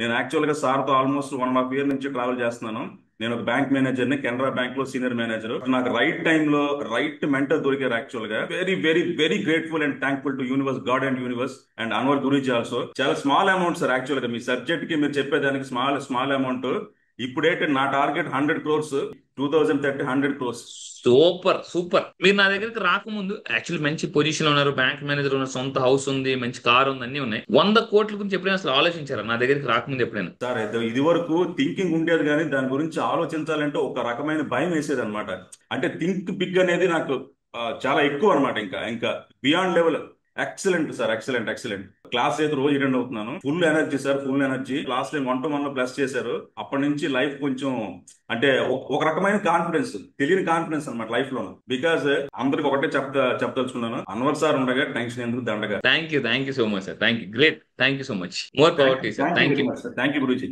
నేను యాక్చువల్ గా సార్ తో ఆల్మోస్ట్ 1.5 year నుంచి ట్రావెల్ చేస్తున్నాను. నేను ఒక బ్యాంక్ మేనేజర్ ని, కెనరా బ్యాంక్ లో సీనియర్ మేనేజర్. నాకు రైట్ టైం లో రైట్ మెంటర్ దొరికారు. యాక్చువల్ గా very very very grateful and thankful to universe, God and universe and Anwar Guruji also. చాలా స్మాల్ అమౌంట్ సార్. యాక్చువల్ గా మీ సబ్జెక్ట్ కి మీరు చెప్పేదానికి స్మాల్ స్మాల్ అమౌంట్. ఇప్పుడైతే నా target 100 crores, 2030 100 crores. Super super. మీరు నా దగ్గరికి రాకముందు యాక్చువల్లీ మంచి పొజిషన్ లో ఉన్నారు, బ్యాంక్ మేనేజర్ ఉన్నారు, సొంత హౌస్ ఉంది, మంచి కార్ ఉంది, అన్ని ఉన్నాయి. 100 కోట్ల గురించి ఎప్పుడైనా అసలు ఆలోచించారా నా దగ్గరికి రాకముందు ఎప్పుడైనా? సార్ ఇది వరకు థింకింగ్ ఉండేది, కానీ దాని గురించి ఆలోచించాలంటే ఒక రకమైన భయం వేసేది అనమాట. అంటే థింక్ బిగ్ అనేది నాకు చాలా ఎక్కువ అనమాట. ఇంకా ఇంకా beyond level. Excellent sir, excellent excellent. Class అయితే రోజు అటెండ్ అవుతున్నాను. Full energy sir, full energy. Last time 1 to 1 లో ప్లస్ చేశారు. అప్పటి నుంచి లైఫ్ కొంచెం అంటే ఒక రకమైన కాన్ఫిడెన్స్, తెలియని కాన్ఫిడెన్స్ అనమాట లైఫ్ లో. బికాస్ అందరికి ఒకటే చెప్పదలుచుకున్నాను, అన్వర్ సార్ ఉండగా టెన్షన్ ఎందుకు దండగా. Thank you so much sir. Thank you, great. Thank you so much. More power to sir. Thank you thank very you. Much sir. Thank you Guruji.